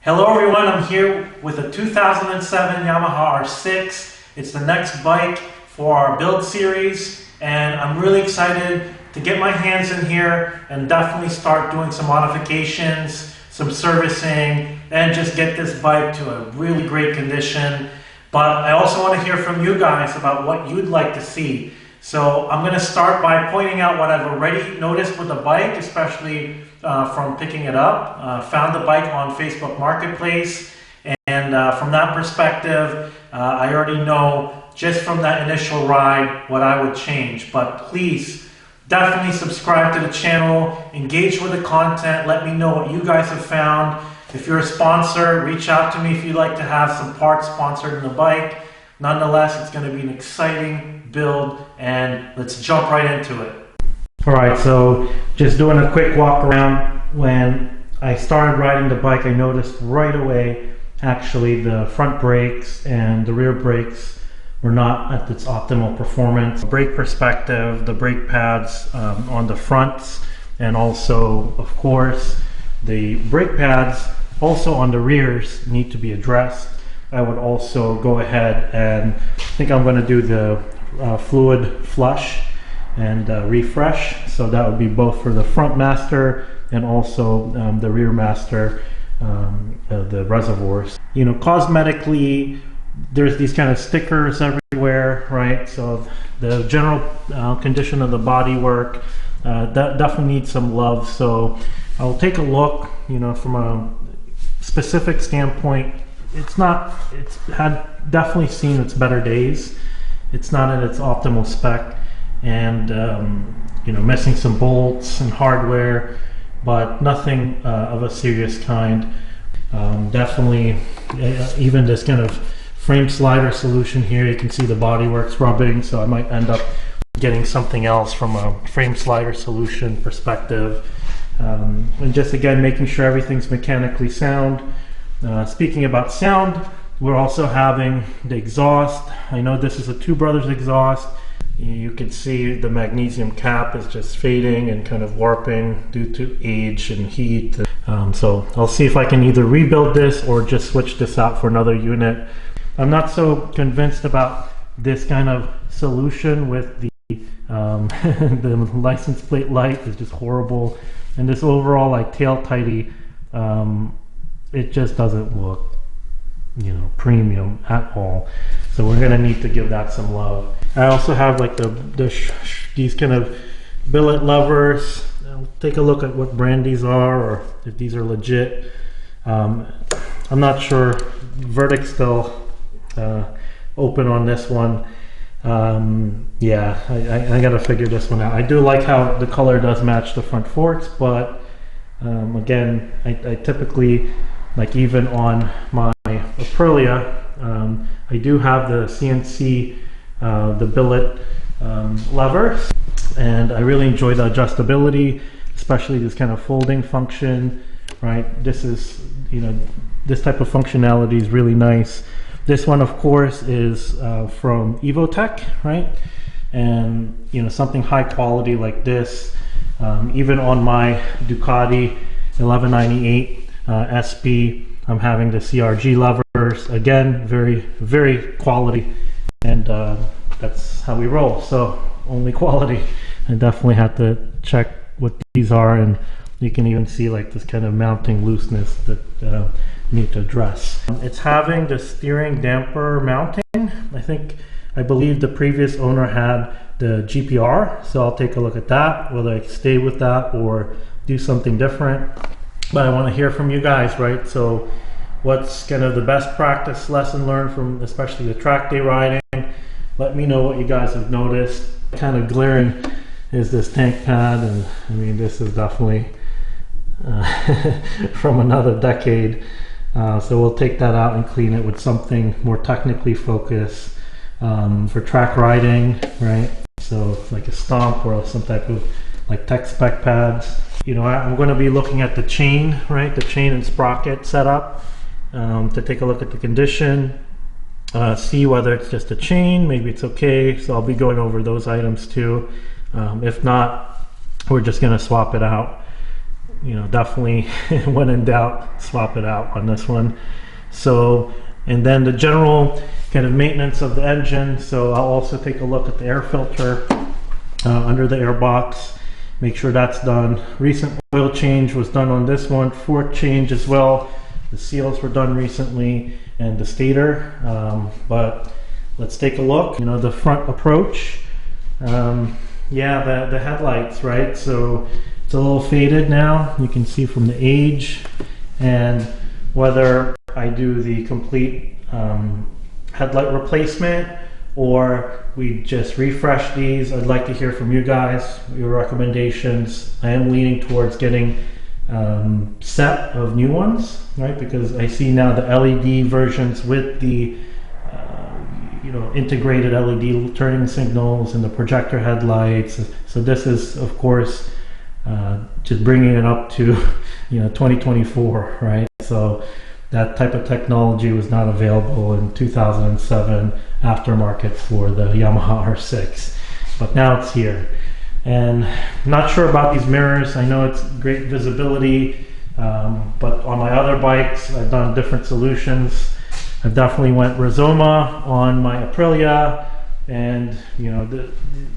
Hello everyone, I'm here with a 2007 Yamaha R6. It's the next bike for our build series, and I'm really excited to get my hands in here and definitely start doing some modifications, some servicing, and just get this bike to a really great condition. But I also want to hear from you guys about what you'd like to see. So I'm going to start by pointing out what I've already noticed with the bike, especially from picking it up. Found the bike on Facebook Marketplace, and from that perspective, I already know just from that initial ride what I would change. But please, definitely subscribe to the channel, engage with the content, let me know what you guys have found. If you're a sponsor, reach out to me if you'd like to have some parts sponsored in the bike. Nonetheless, it's going to be an exciting build, and let's jump right into it. Alright, so just doing a quick walk around. When I started riding the bike, I noticed right away actually the front brakes and the rear brakes were not at its optimal performance. Brake perspective, the brake pads on the fronts, and also of course the brake pads also on the rears need to be addressed. I would also go ahead and I think I'm going to do the fluid flush and refresh. So that would be both for the front master and also the rear master, the reservoirs. You know, cosmetically, there's these kind of stickers everywhere, right? So the general condition of the bodywork that definitely needs some love. So I'll take a look, you know, from a specific standpoint. It's had definitely seen its better days. It's not at its optimal spec, and you know, missing some bolts and hardware, but nothing of a serious kind. Definitely, even this kind of frame slider solution here, you can see the bodywork's rubbing, so I might end up getting something else from a frame slider solution perspective. And just again, making sure everything's mechanically sound. Speaking about sound, we're also having the exhaust. I know this is a Two Brothers exhaust. You can see the magnesium cap is just fading and kind of warping due to age and heat. So I'll see if I can either rebuild this or just switch this out for another unit. I'm not so convinced about this kind of solution with the the license plate light is just horrible, and this overall like tail tidy, it just doesn't look, you know, premium at all. So we're gonna need to give that some love. I also have like these kind of billet levers. I'll take a look at what brand these are, or if these are legit. I'm not sure. Verdict's still open on this one. Yeah, I gotta figure this one out. I do like how the color does match the front forks, but again, I typically, like even on my Aprilia, I do have the CNC, the billet levers, and I really enjoy the adjustability, especially this kind of folding function, right? This is, you know, this type of functionality is really nice. This one, of course, is from Evotech, right? And you know, something high quality like this, even on my Ducati 1198 SP, I'm having the CRG levers. Again, very quality, and that's how we roll. So only quality. I definitely have to check what these are, and you can even see like this kind of mounting looseness that need to address. It's having the steering damper mounting. I believe the previous owner had the GPR, so I'll take a look at that, whether I stay with that or do something different. But I want to hear from you guys, right? So what's kind of the best practice lesson learned from especially the track day riding? Let me know what you guys have noticed. Kind of glaring is this tank pad, and I mean, this is definitely from another decade. So we'll take that out and clean it with something more technically focused for track riding, right? So like a stomp or some type of like tech spec pads. You know, I'm going to be looking at the chain, right? The chain and sprocket setup to take a look at the condition, see whether it's just a chain, maybe it's okay. So I'll be going over those items too. If not, we're just going to swap it out. definitely when in doubt, swap it out on this one. So, and then the general kind of maintenance of the engine. So I'll also take a look at the air filter under the air box, make sure that's done. Recent oil change was done on this one, fork change as well. The seals were done recently, and the stator. But let's take a look. The front approach. Yeah, the headlights, right? So it's a little faded now. You can see from the age, and whether I do the complete headlight replacement or we just refresh these, I'd like to hear from you guys, your recommendations. I am leaning towards getting set of new ones, right? Because I see now the LED versions with the integrated LED turning signals and the projector headlights. So this is, of course, just bringing it up to 2024, right? So that type of technology was not available in 2007 aftermarket for the Yamaha R6, but now it's here. And I'm not sure about these mirrors. I know it's great visibility, but on my other bikes I've done different solutions. I've definitely went Rizoma on my Aprilia, and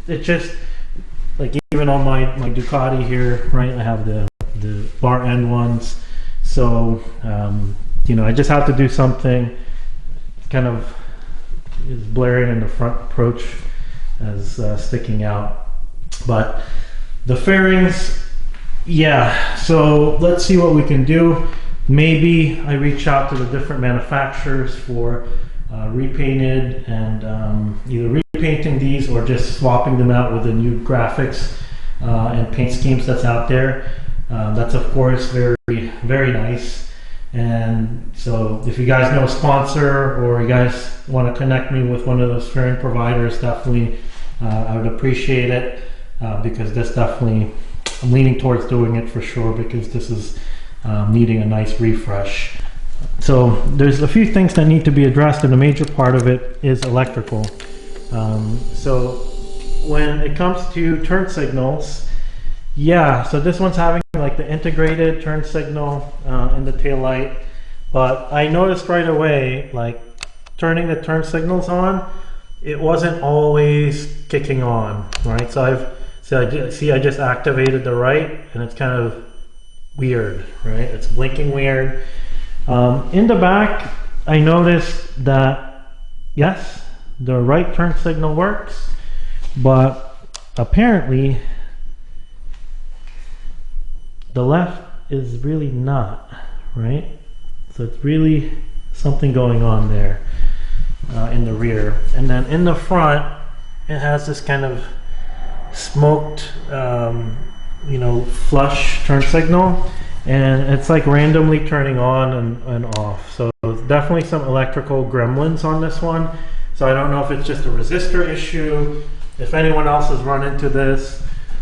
it just, like, even on my Ducati here, right, I have the bar end ones. So I just have to do something. Kind of is blaring in the front approach as sticking out. But the fairings, yeah, so let's see what we can do. Maybe I reach out to the different manufacturers for repainted, and either repainting these or just swapping them out with the new graphics and paint schemes that's out there. That's of course very, very nice. And so if you guys know a sponsor, or you guys want to connect me with one of those fairing providers, definitely I would appreciate it, because this definitely, I'm leaning towards doing it for sure, because this is needing a nice refresh. So there's a few things that need to be addressed, and a major part of it is electrical. So when it comes to turn signals, yeah, so this one's having like the integrated turn signal in the tail light, but I noticed right away, like, turning the turn signals on, it wasn't always kicking on, right? So I just activated the right, and it's kind of weird, right? It's blinking weird. In the back, I noticed that yes, the right turn signal works, but apparently the left is really not, right? So it's really something going on there in the rear. And then in the front, it has this kind of smoked, flush turn signal, and it's like randomly turning on and off. So definitely some electrical gremlins on this one. So I don't know if it's just a resistor issue. If anyone else has run into this,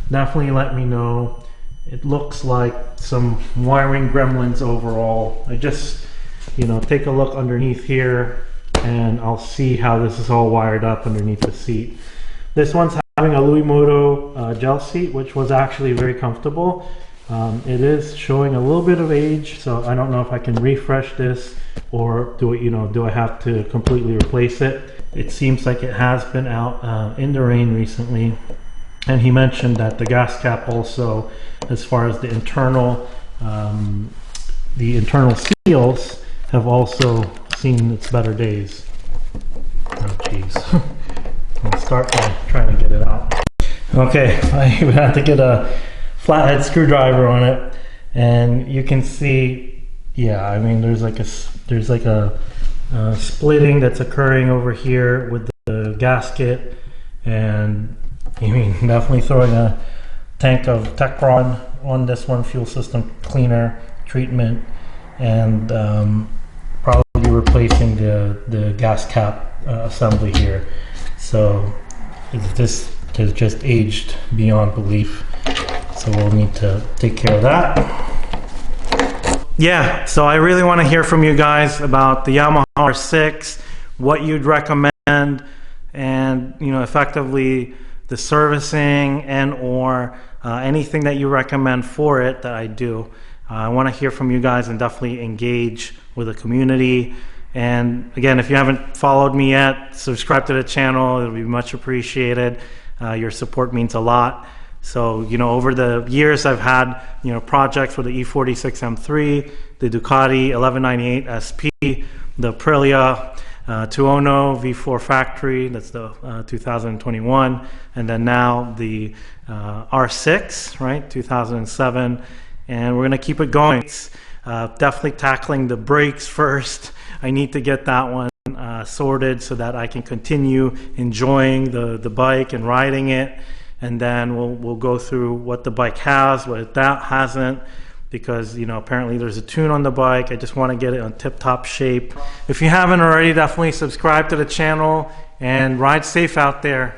definitely let me know. It looks like some wiring gremlins overall. I just, take a look underneath here, and I'll see how this is all wired up underneath the seat. This one's having a Louis Moto gel seat, which was actually very comfortable. It is showing a little bit of age, so I don't know if I can refresh this, or do I have to completely replace it. It seems like it has been out in the rain recently. And he mentioned that the gas cap also, as far as the internal seals, have also seen its better days. Oh jeez. I'll start by trying to get it out. Okay, I would have to get a flathead screwdriver on it, and you can see, yeah, I mean, there's like a splitting that's occurring over here with the gasket, and I mean, definitely throwing a tank of Techron on this one, fuel system cleaner treatment, and probably replacing the gas cap assembly here. So this has just aged beyond belief, so we'll need to take care of that. Yeah, so I really want to hear from you guys about the Yamaha R6, what you'd recommend, and effectively the servicing and or anything that you recommend for it that I do. I want to hear from you guys and definitely engage with the community. And again, if you haven't followed me yet, subscribe to the channel. It'll be much appreciated. Your support means a lot. So, over the years I've had, projects with the E46 M3, the Ducati 1198 SP, the Aprilia 210 V4 Factory, that's the 2021, and then now the R6, right, 2007, and we're going to keep it going. Definitely tackling the brakes first. I need to get that one sorted so that I can continue enjoying the bike and riding it, and then we'll go through what the bike has, what that hasn't, because apparently there's a tune on the bike. I just want to get it on tip-top shape. If you haven't already, definitely subscribe to the channel and ride safe out there.